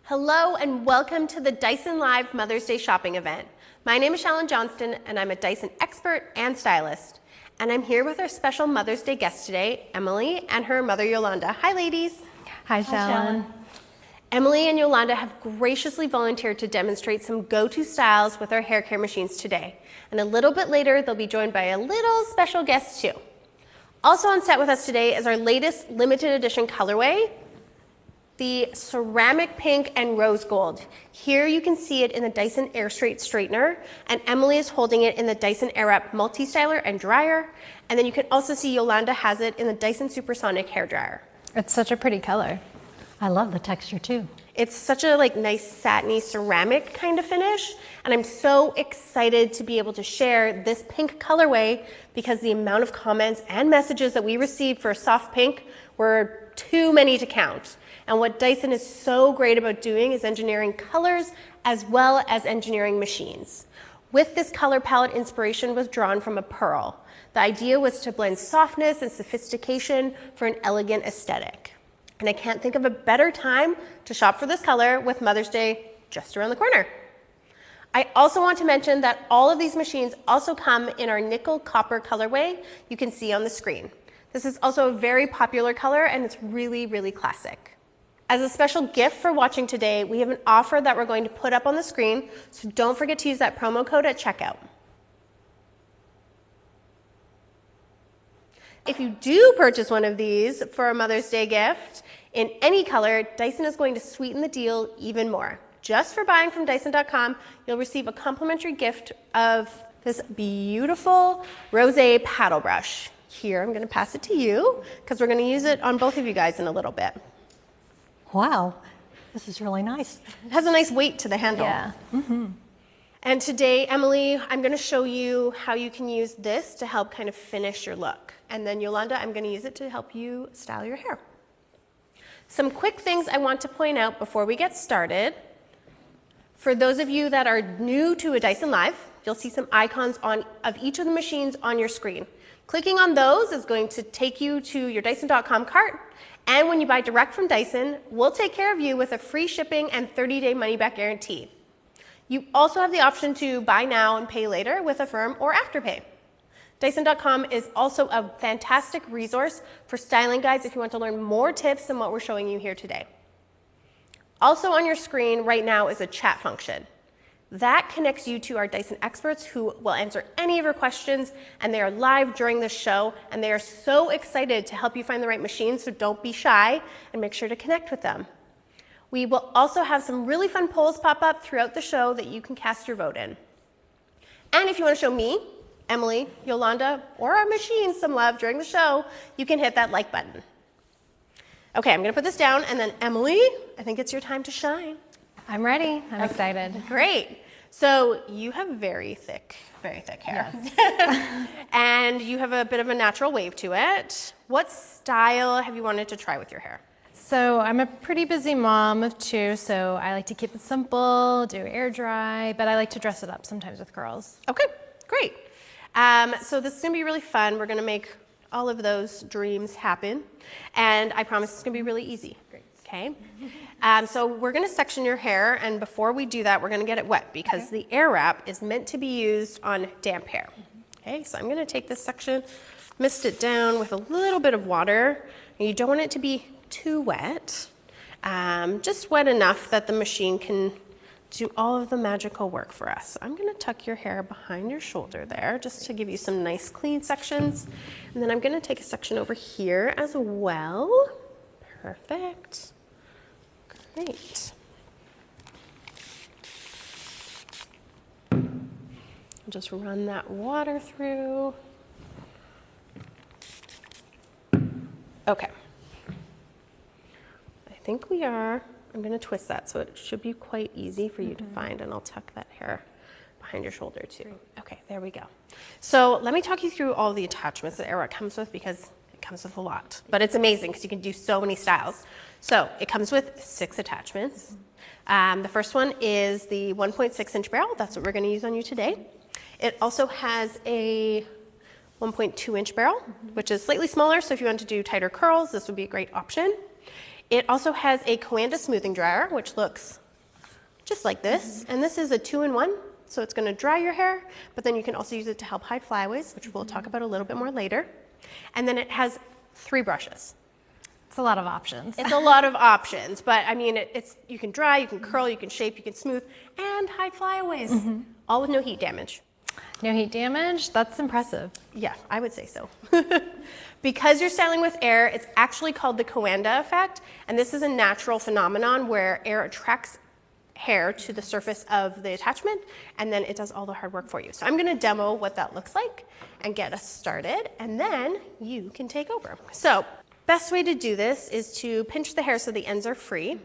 Hello and welcome to the Dyson Live Mother's Day shopping event. My name is Shalyn Johnston and I'm a Dyson expert and stylist. And I'm here with our special Mother's Day guest today, Emily and her mother Yolanda. Hi ladies. Hi Shalyn. Emily and Yolanda have graciously volunteered to demonstrate some go-to styles with our hair care machines today. And a little bit later, they'll be joined by a little special guest too. Also on set with us today is our latest limited edition colorway, the ceramic pink and rose gold. Here you can see it in the Dyson Airstrait straightener, and Emily is holding it in the Dyson Airwrap multi-styler and dryer. And then you can also see Yolanda has it in the Dyson Supersonic hair dryer. It's such a pretty color. I love the texture too. It's such a nice satiny ceramic kind of finish, and I'm so excited to be able to share this pink colorway because the amount of comments and messages that we received for soft pink were too many to count. And what Dyson is so great about doing is engineering colors as well as engineering machines. With this color palette, inspiration was drawn from a pearl. The idea was to blend softness and sophistication for an elegant aesthetic. And I can't think of a better time to shop for this color with Mother's Day just around the corner. I also want to mention that all of these machines also come in our nickel copper colorway you can see on the screen. This is also a very popular color and it's really, really classic. As a special gift for watching today, we have an offer that we're going to put up on the screen, so don't forget to use that promo code at checkout. If you do purchase one of these for a Mother's Day gift in any color, Dyson is going to sweeten the deal even more. Just for buying from Dyson.com, you'll receive a complimentary gift of this beautiful rosé paddle brush. Here, I'm going to pass it to you because we're going to use it on both of you guys in a little bit. Wow, this is really nice. It has a nice weight to the handle. Yeah. Mm-hmm. And today, Emily, I'm going to show you how you can use this to help kind of finish your look. And then Yolanda, I'm going to use it to help you style your hair. Some quick things I want to point out before we get started. For those of you that are new to a Dyson Live, you'll see some icons of each of the machines on your screen. Clicking on those is going to take you to your Dyson.com cart. And when you buy direct from Dyson, we'll take care of you with a free shipping and 30-day money-back guarantee. You also have the option to buy now and pay later with Affirm or Afterpay. Dyson.com is also a fantastic resource for styling guides if you want to learn more tips than what we're showing you here today. Also on your screen right now is a chat function. That connects you to our Dyson experts who will answer any of your questions, and they are live during the show, and they are so excited to help you find the right machine, so don't be shy and make sure to connect with them. We will also have some really fun polls pop up throughout the show that you can cast your vote in. And if you want to show me, Emily, Yolanda, or our machine some love during the show, you can hit that like button. Okay, I'm going to put this down, and then Emily, I think it's your time to shine. I'm ready. I'm excited. Great. So you have very thick hair. Yes. And you have a bit of a natural wave to it. What style have you wanted to try with your hair? So I'm a pretty busy mom of two, so I like to keep it simple, do air dry, but I like to dress it up sometimes with curls. Okay, great. So this is going to be really fun. We're going to make all of those dreams happen. And I promise it's going to be really easy. Great. Okay. So we're going to section your hair, and before we do that, we're going to get it wet because the Airwrap is meant to be used on damp hair. Okay, so I'm going to take this section, mist it down with a little bit of water. And you don't want it to be too wet, just wet enough that the machine can do all of the magical work for us. So I'm going to tuck your hair behind your shoulder there just to give you some nice clean sections. And then I'm going to take a section over here as well. Perfect. Great. Just run that water through. Okay. I think we are. I'm going to twist that so it should be quite easy for you to find, and I'll tuck that hair behind your shoulder too. Okay, there we go. So let me talk you through all the attachments that Airwrap comes with because it comes with a lot, but it's amazing because you can do so many styles. So it comes with 6 attachments. The first one is the 1.6-inch barrel. That's what we're going to use on you today. It also has a 1.2-inch barrel, which is slightly smaller, so if you want to do tighter curls, this would be a great option. It also has a Coanda smoothing dryer, which looks just like this. And this is a 2-in-1, so it's going to dry your hair, but then you can also use it to help hide flyaways, which we'll talk about a little bit more later. And then it has 3 brushes. It's a lot of options. It's a lot of options, but I mean, you can dry, you can curl, you can shape, you can smooth, and hide flyaways, all with no heat damage. No heat damage? That's impressive. Yeah, I would say so. Because you're styling with air, it's actually called the Coanda effect, and this is a natural phenomenon where air attracts hair to the surface of the attachment, and then it does all the hard work for you. So I'm gonna demo what that looks like and get us started, and then you can take over. So, best way to do this is to pinch the hair so the ends are free,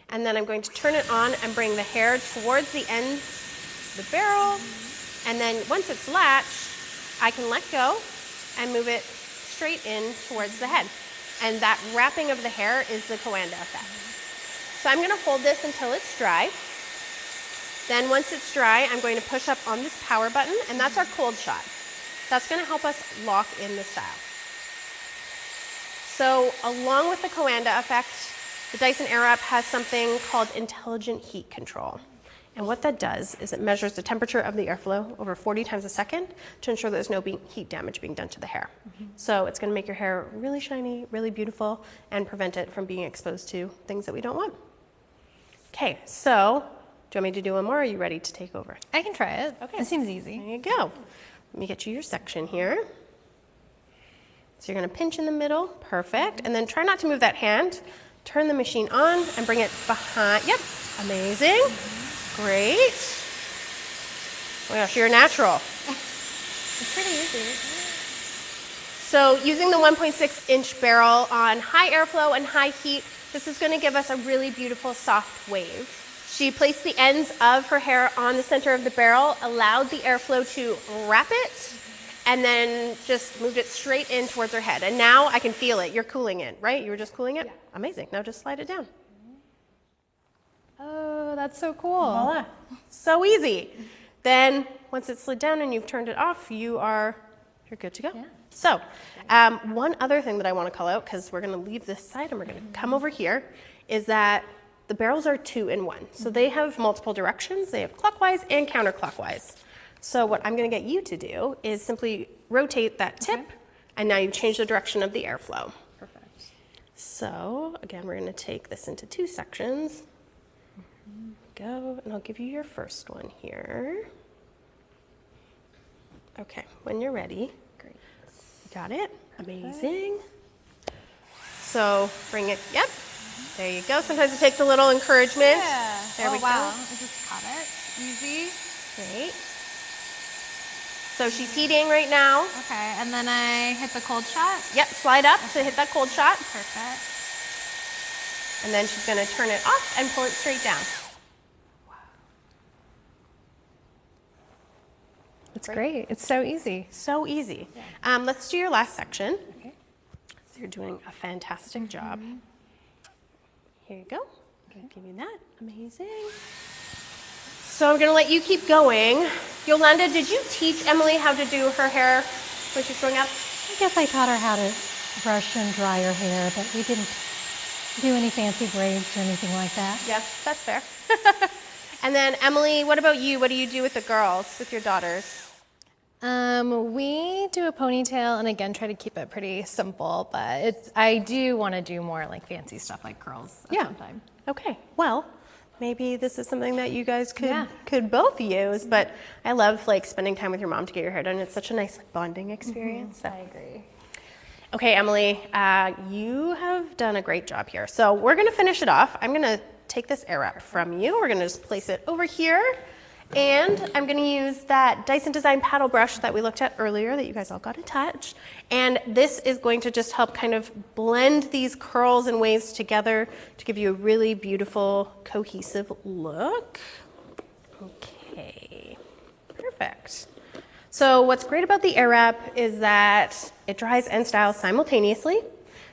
and then I'm going to turn it on and bring the hair towards the ends of the barrel, and then once it's latched, I can let go and move it straight in towards the head. And that wrapping of the hair is the Coanda effect. So I'm going to hold this until it's dry. Then once it's dry, I'm going to push up on this power button, and that's our cold shot. That's going to help us lock in the style. So along with the Coanda effect, the Dyson Airwrap has something called intelligent heat control. And what that does is it measures the temperature of the airflow over 40 times a second to ensure there's no heat damage being done to the hair. So it's going to make your hair really shiny, really beautiful, and prevent it from being exposed to things that we don't want. Okay, so do you want me to do one more, or are you ready to take over? I can try it. Okay. It seems easy. There you go. Let me get you your section here. So you're going to pinch in the middle, perfect, and then try not to move that hand. Turn the machine on and bring it behind. Yep, amazing. Great. Oh my gosh, you're a natural. It's pretty easy. So using the 1.6-inch barrel on high airflow and high heat, this is going to give us a really beautiful soft wave. She placed the ends of her hair on the center of the barrel, allowed the airflow to wrap it, and then just moved it straight in towards her head. And now I can feel it. You're cooling it, right? You were just cooling it? Yeah. Amazing. Now just slide it down. Oh, that's so cool. Voila. So easy. Then once it's slid down and you've turned it off, you're good to go. Yeah. So one other thing that I want to call out, because we're going to leave this side and we're going to come over here, is that the barrels are 2-in-1. So they have multiple directions. They have clockwise and counterclockwise. So what I'm going to get you to do is simply rotate that tip, and now you've changed the direction of the airflow. Perfect. So again, we're going to take this into 2 sections. Go, and I'll give you your first one here. Okay, when you're ready. Great. Got it? Amazing. So bring it, yep. There you go. Sometimes it takes a little encouragement. Yeah. There we go. Wow. I just caught it. Easy. Great. So she's heating right now. Okay, and then I hit the cold shot. Yep, slide up to hit that cold shot. Perfect. And then she's going to turn it off and pull it straight down. It's great. It's so easy. So easy. Let's do your last section. Okay. So you're doing a fantastic job. Here you go. Okay. Give you that. Amazing. So I'm going to let you keep going. Yolanda, did you teach Emily how to do her hair when she's growing up? I guess I taught her how to brush and dry her hair, but we didn't do any fancy braids or anything like that. Yes, that's fair. And then Emily, what about you? What do you do with the girls, with your daughters? We do a ponytail, and again, try to keep it pretty simple, but I do want to do more like fancy stuff like curls at some time. Okay. Well, maybe this is something that you guys could both use, but I love like spending time with your mom to get your hair done. It's such a nice like, bonding experience. So. I agree. Okay, Emily, you have done a great job here. So we're going to finish it off. I'm going to take this Airwrap from you. We're going to just place it over here. And I'm going to use that Dyson Design paddle brush that we looked at earlier that you guys all got to touch. And this is going to just help kind of blend these curls and waves together to give you a really beautiful, cohesive look. Okay, perfect. So what's great about the Airwrap is that it dries and styles simultaneously.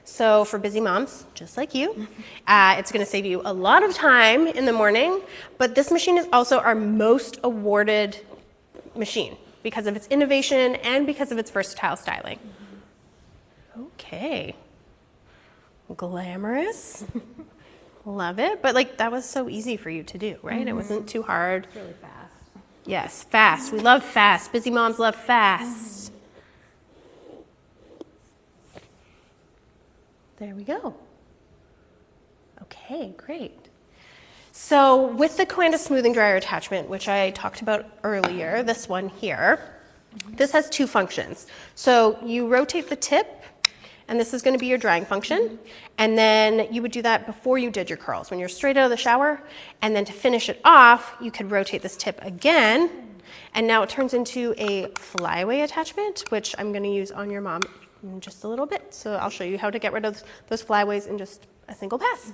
So for busy moms, just like you, it's going to save you a lot of time in the morning. But this machine is also our most awarded machine because of its innovation and because of its versatile styling. Okay. Glamorous. Love it. But like that was so easy for you to do, right? It wasn't too hard. It's really fast. Yes, fast. We love fast. Busy moms love fast. There we go. Okay, great. So with the Coanda smoothing dryer attachment, which I talked about earlier, this one here, this has two functions. So you rotate the tip, and this is going to be your drying function. And then you would do that before you did your curls, when you're straight out of the shower. And then to finish it off, you could rotate this tip again. And now it turns into a flyaway attachment, which I'm going to use on your mom in just a little bit. So I'll show you how to get rid of those flyaways in just a single pass.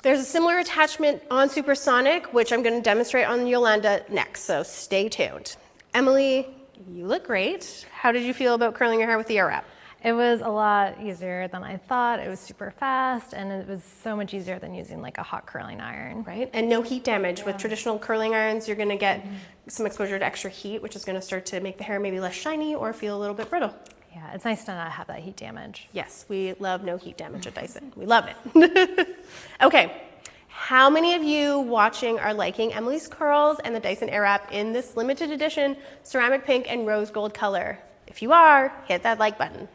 There's a similar attachment on Supersonic, which I'm going to demonstrate on Yolanda next. So stay tuned. Emily, you look great. How did you feel about curling your hair with the Airwrap? It was a lot easier than I thought. It was super fast, and it was so much easier than using like a hot curling iron. Right, and no heat damage. With traditional curling irons, you're going to get some exposure to extra heat, which is going to start to make the hair maybe less shiny or feel a little bit brittle. Yeah, it's nice to not have that heat damage. Yes, we love no heat damage at Dyson. We love it. Okay, how many of you watching are liking Emily's curls and the Dyson Airwrap in this limited edition ceramic pink and rose gold color? If you are, hit that like button.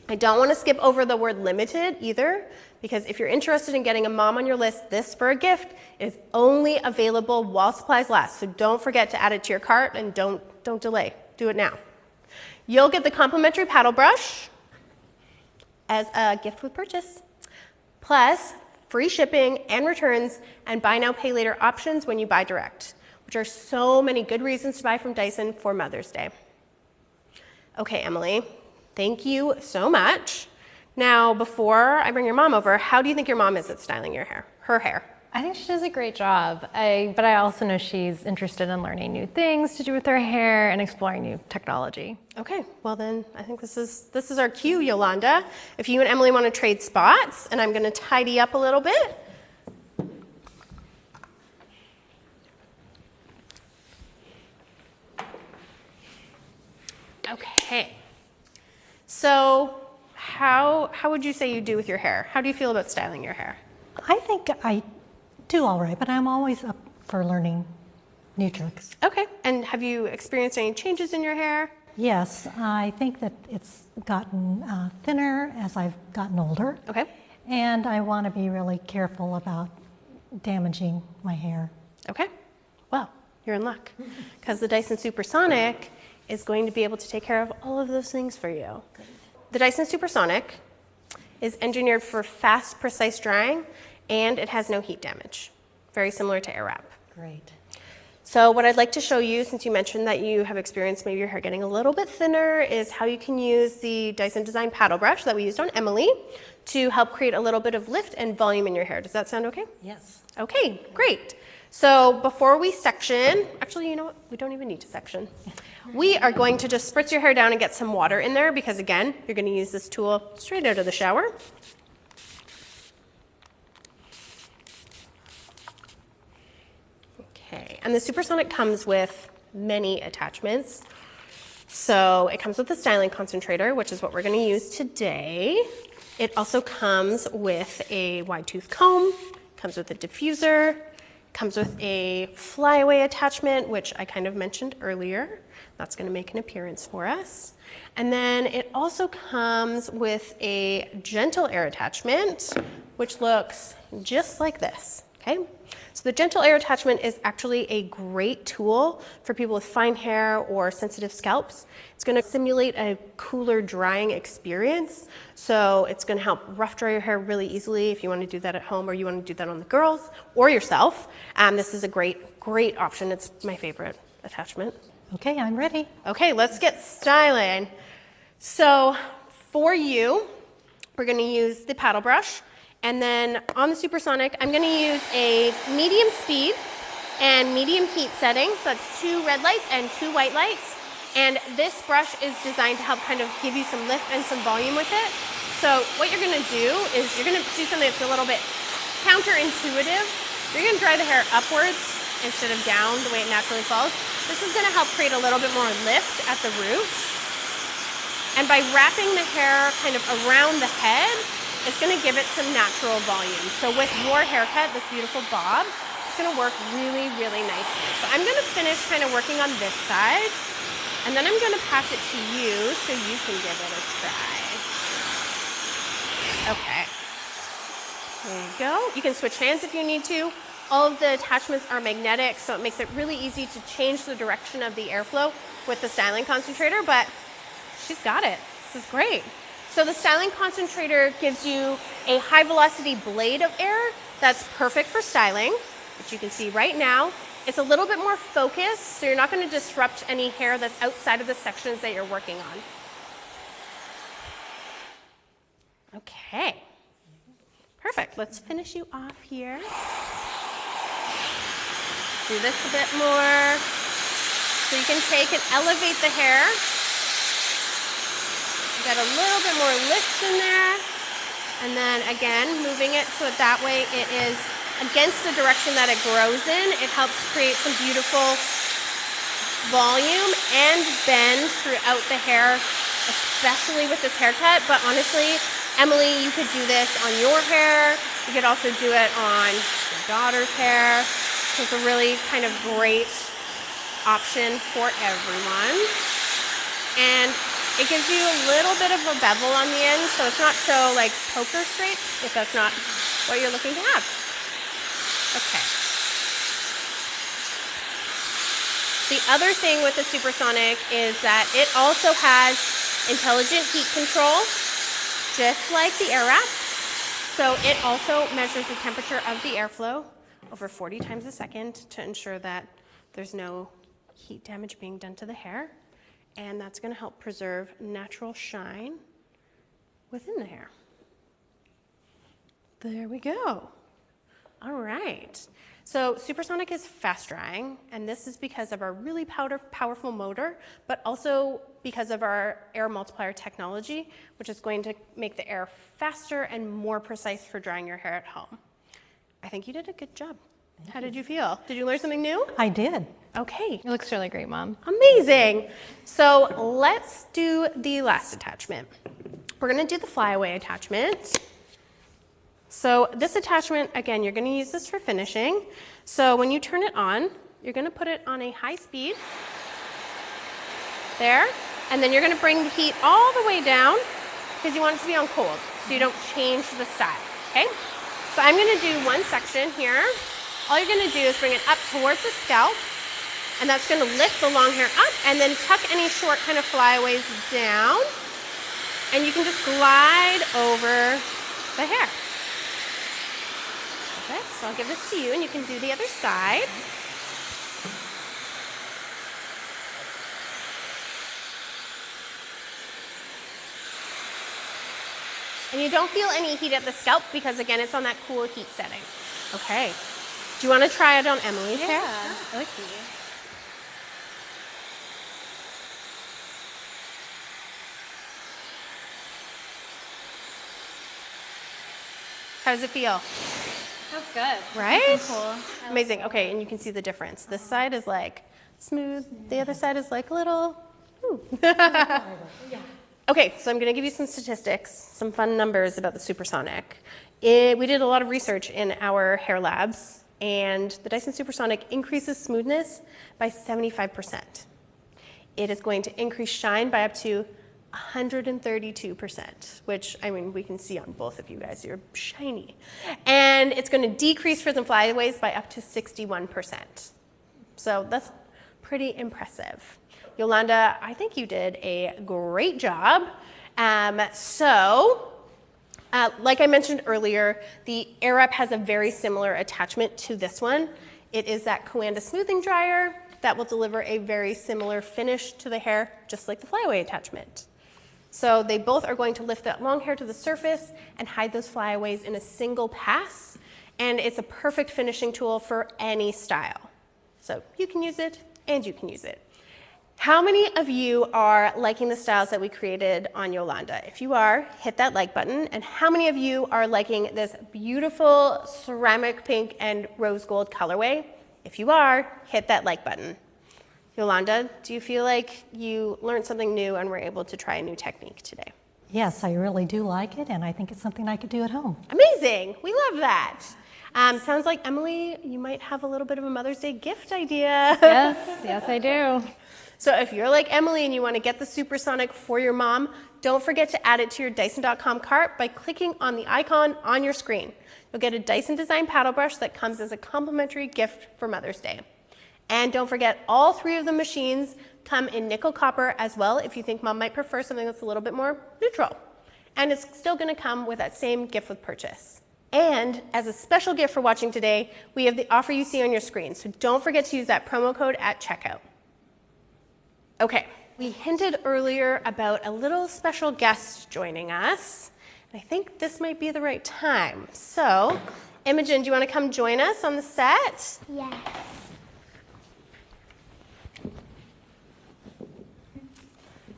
I don't want to skip over the word limited either, because if you're interested in getting a mom on your list, this for a gift is only available while supplies last. So don't forget to add it to your cart and don't delay. Do it now. You'll get the complimentary paddle brush as a gift with purchase, plus free shipping and returns and buy now, pay later options when you buy direct, which are so many good reasons to buy from Dyson for Mother's Day. Okay, Emily. Thank you so much. Now, before I bring your mom over, how do you think your mom is at styling your hair, her hair? I think she does a great job, but I also know she's interested in learning new things to do with her hair and exploring new technology. Okay, well then, I think this is our cue, Yolanda. If you and Emily want to trade spots, and I'm going to tidy up a little bit. Okay. So how would you say you do with your hair? How do you feel about styling your hair? I think I do all right, but I'm always up for learning new tricks. Okay, and have you experienced any changes in your hair? Yes, I think that it's gotten thinner as I've gotten older. Okay. And I want to be really careful about damaging my hair. Okay, well, you're in luck, because the Dyson Supersonic is going to be able to take care of all of those things for you. The Dyson Supersonic is engineered for fast, precise drying, and it has no heat damage. Very similar to Airwrap. Great. So what I'd like to show you, since you mentioned that you have experienced maybe your hair getting a little bit thinner, is how you can use the Dyson Design paddle brush that we used on Emily to help create a little bit of lift and volume in your hair. Does that sound okay? Yes. Okay, great. So before we section, actually, you know what? We don't even need to section. We are going to just spritz your hair down and get some water in there because, again, you're going to use this tool straight out of the shower. Okay, and the Supersonic comes with many attachments. So it comes with the styling concentrator, which is what we're going to use today. It also comes with a wide tooth comb, comes with a diffuser, comes with a flyaway attachment, which I kind of mentioned earlier. That's going to make an appearance for us. And then it also comes with a gentle air attachment, which looks just like this. Okay? So the gentle air attachment is actually a great tool for people with fine hair or sensitive scalps. It's going to simulate a cooler drying experience. So it's going to help rough dry your hair really easily if you want to do that at home or you want to do that on the girls or yourself. This is a great option. It's my favorite attachment. Okay, I'm ready. Okay, let's get styling. So for you, we're going to use the paddle brush. And then on the Supersonic, I'm going to use a medium speed and medium heat setting. So that's 2 red lights and 2 white lights. And this brush is designed to help kind of give you some lift and some volume with it. So what you're going to do is you're going to do something that's a little bit counterintuitive. You're going to dry the hair upwards instead of down the way it naturally falls. This is going to help create a little bit more lift at the roots. And by wrapping the hair kind of around the head, it's going to give it some natural volume. So with your haircut, this beautiful bob, it's going to work really, really nicely. So I'm going to finish kind of working on this side, and then I'm going to pass it to you so you can give it a try. Okay. There you go. You can switch hands if you need to. All of the attachments are magnetic, so it makes it really easy to change the direction of the airflow with the styling concentrator, but she's got it. This is great. So the styling concentrator gives you a high velocity blade of air that's perfect for styling, which you can see right now. It's a little bit more focused, so you're not going to disrupt any hair that's outside of the sections that you're working on. Okay. Perfect. Let's finish you off here. Do this a bit more. So you can take and elevate the hair. Get a little bit more lift in there. And then again, moving it so that way it is against the direction that it grows in. It helps create some beautiful volume and bend throughout the hair, especially with this haircut. But honestly, Emily, you could do this on your hair. You could also do it on your daughter's hair. So it's a really kind of great option for everyone. And it gives you a little bit of a bevel on the end, so it's not so like poker straight if that's not what you're looking to have. Okay. The other thing with the Supersonic is that it also has intelligent heat control, just like the Airwrap. So it also measures the temperature of the airflow over 40 times a second to ensure that there's no heat damage being done to the hair. And that's going to help preserve natural shine within the hair. There we go. All right. So Supersonic is fast drying, and this is because of our really powerful motor, but also because of our air multiplier technology, which is going to make the air faster and more precise for drying your hair at home. I think you did a good job. How did you feel? Did you learn something new? I did. Okay. It looks really great, Mom. Amazing. So let's do the last attachment. We're going to do the flyaway attachment. So this attachment, again, you're going to use this for finishing. So when you turn it on, you're going to put it on a high speed. There. And then you're going to bring the heat all the way down because you want it to be on cold so you don't change the style. Okay? So I'm going to do one section here. All you're going to do is bring it up towards the scalp, and that's going to lift the long hair up, and then tuck any short kind of flyaways down, and you can just glide over the hair. Okay, so I'll give this to you, and you can do the other side. And you don't feel any heat at the scalp because, again, it's on that cool heat setting. Okay. Do you want to try it on Emily's hair? Yeah, okay. How does it feel? Feels good. Right? Nice and cool. Amazing. Okay, and you can see the difference. This side is like smooth. The other side is like a little. Okay, so I'm going to give you some statistics, some fun numbers about the Supersonic. We did a lot of research in our hair labs, and the Dyson Supersonic increases smoothness by 75%. It is going to increase shine by up to 132%, which, I mean, we can see on both of you guys, you're shiny. And it's going to decrease frizz and flyaways by up to 61%. So that's pretty impressive. Yolanda, I think you did a great job. Like I mentioned earlier, the Airwrap has a very similar attachment to this one. It is that Coanda smoothing dryer that will deliver a very similar finish to the hair, just like the flyaway attachment. So they both are going to lift that long hair to the surface and hide those flyaways in a single pass. And it's a perfect finishing tool for any style. So you can use it and you can use it. How many of you are liking the styles that we created on Yolanda? If you are, hit that like button. And how many of you are liking this beautiful ceramic pink and rose gold colorway? If you are, hit that like button. Yolanda, do you feel like you learned something new and were able to try a new technique today? Yes, I really do like it, and I think it's something I could do at home. Amazing. We love that. Sounds like, Emily, you might have a little bit of a Mother's Day gift idea. Yes, I do. So if you're like Emily and you want to get the Supersonic for your mom, don't forget to add it to your Dyson.com cart by clicking on the icon on your screen. You'll get a Dyson design paddle brush that comes as a complimentary gift for Mother's Day. And don't forget, all 3 of the machines come in nickel copper as well if you think mom might prefer something that's a little bit more neutral. And it's still going to come with that same gift with purchase. And as a special gift for watching today, we have the offer you see on your screen. So don't forget to use that promo code at checkout. Okay, we hinted earlier about a little special guest joining us. And I think this might be the right time. So, Imogen, do you want to come join us on the set? Yes.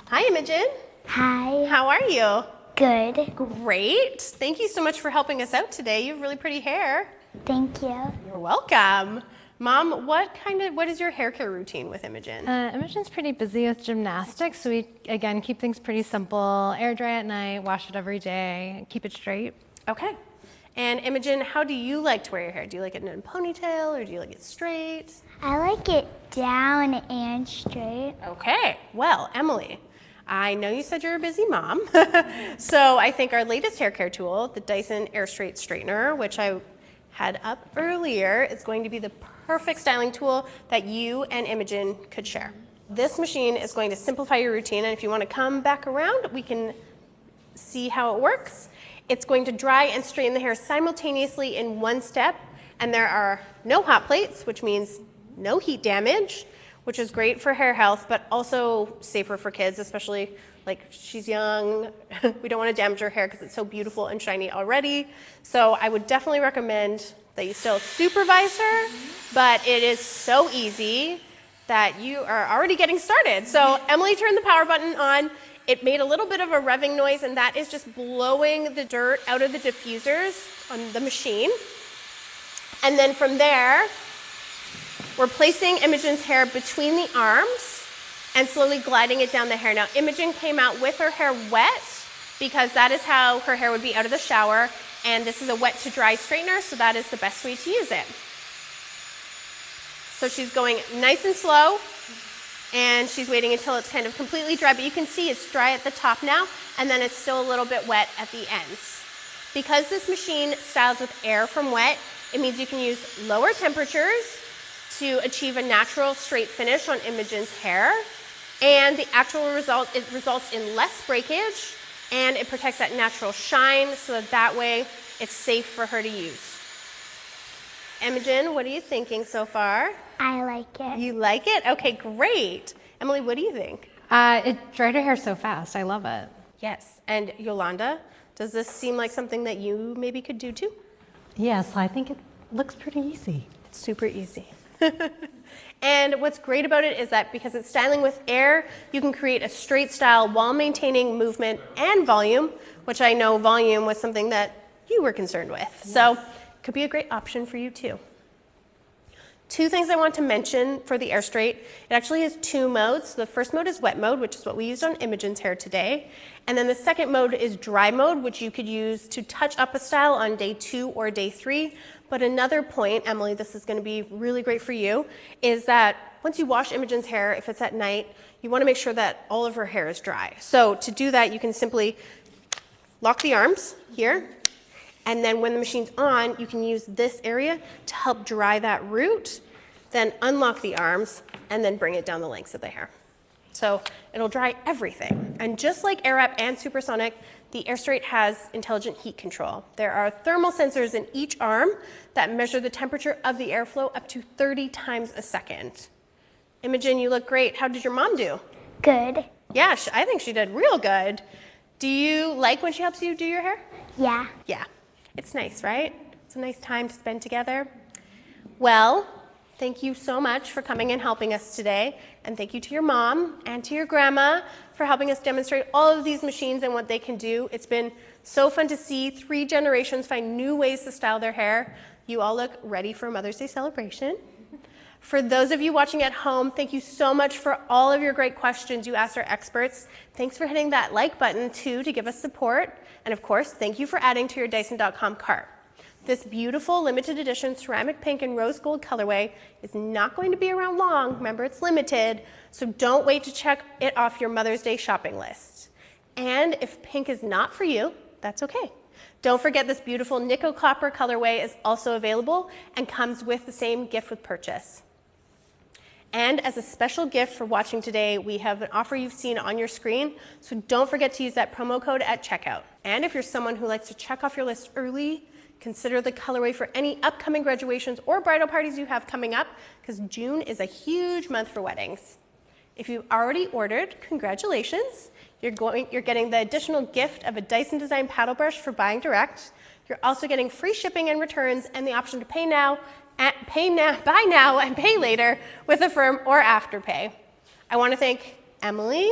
Hi, Imogen. Hi. How are you? Good. Great. Thank you so much for helping us out today. You have really pretty hair. Thank you. You're welcome. Mom, what is your hair care routine with Imogen? Imogen's pretty busy with gymnastics, so we, again, keep things pretty simple. Air dry at night, wash it every day, keep it straight. Okay. And Imogen, how do you like to wear your hair? Do you like it in a ponytail or do you like it straight? I like it down and straight. Okay. Well, Emily, I know you said you're a busy mom, so I think our latest hair care tool, the Dyson Airstrait straightener, which I had up earlier, is going to be the perfect styling tool that you and Imogen could share. This machine is going to simplify your routine, and if you want to come back around, we can see how it works. It's going to dry and straighten the hair simultaneously in one step, and there are no hot plates, which means no heat damage, which is great for hair health, but also safer for kids, especially like she's young. We don't want to damage her hair because it's so beautiful and shiny already. So I would definitely recommend that you still supervise her, but it is so easy that you are already getting started. So Emily turned the power button on. It made a little bit of a revving noise, and that is just blowing the dirt out of the diffusers on the machine. And then from there, we're placing Imogen's hair between the arms and slowly gliding it down the hair. Now, Imogen came out with her hair wet because that is how her hair would be out of the shower, and this is a wet to dry straightener, so that is the best way to use it. So she's going nice and slow, and she's waiting until it's kind of completely dry, but you can see it's dry at the top now, and then it's still a little bit wet at the ends. Because this machine styles with air from wet, it means you can use lower temperatures to achieve a natural straight finish on Imogen's hair, and the actual result, it results in less breakage, and it protects that natural shine so that way it's safe for her to use. Imogen, what are you thinking so far? I like it. You like it? Okay, great. Emily, what do you think? It dried her hair so fast. I love it. Yes, and Yolanda, does this seem like something that you maybe could do too? Yes, I think it looks pretty easy. It's super easy. And what's great about it is that because it's styling with air, you can create a straight style while maintaining movement and volume, which I know volume was something that you were concerned with. Yes. So it could be a great option for you too. Two things I want to mention for the Airstrait. It actually has 2 modes. The first mode is wet mode, which is what we used on Imogen's hair today. And then the second mode is dry mode, which you could use to touch up a style on day 2 or day 3. But another point, Emily, this is going to be really great for you, is that once you wash Imogen's hair, if it's at night, you want to make sure that all of her hair is dry. So to do that, you can simply lock the arms here, and then when the machine's on, you can use this area to help dry that root, then unlock the arms, and then bring it down the lengths of the hair. So it'll dry everything. And just like Airwrap and Supersonic, the Airstrait has intelligent heat control. There are thermal sensors in each arm that measure the temperature of the airflow up to 30 times a second. Imogen, you look great. How did your mom do? Good. Yeah, I think she did real good. Do you like when she helps you do your hair? Yeah. Yeah, it's nice, right? It's a nice time to spend together. Well, thank you so much for coming and helping us today. And thank you to your mom and to your grandma for helping us demonstrate all of these machines and what they can do. It's been so fun to see 3 generations find new ways to style their hair. You all look ready for a Mother's Day celebration. For those of you watching at home, thank you so much for all of your great questions you asked our experts. Thanks for hitting that like button too to give us support. And of course, thank you for adding to your Dyson.com cart. This beautiful limited edition ceramic pink and rose gold colorway is not going to be around long. Remember, it's limited, so don't wait to check it off your Mother's Day shopping list. And if pink is not for you, that's okay. Don't forget this beautiful nickel copper colorway is also available and comes with the same gift with purchase. And as a special gift for watching today, we have an offer you've seen on your screen, so don't forget to use that promo code at checkout. And if you're someone who likes to check off your list early, consider the colorway for any upcoming graduations or bridal parties you have coming up, because June is a huge month for weddings. If you've already ordered, congratulations. You're getting the additional gift of a Dyson design paddle brush for buying direct. You're also getting free shipping and returns and the option to buy now and pay later with Affirm or Afterpay. I want to thank Emily,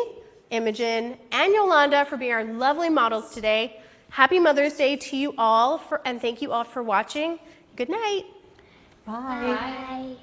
Imogen, and Yolanda for being our lovely models today. Happy Mother's Day to you all, and thank you all for watching. Good night. Bye. Bye.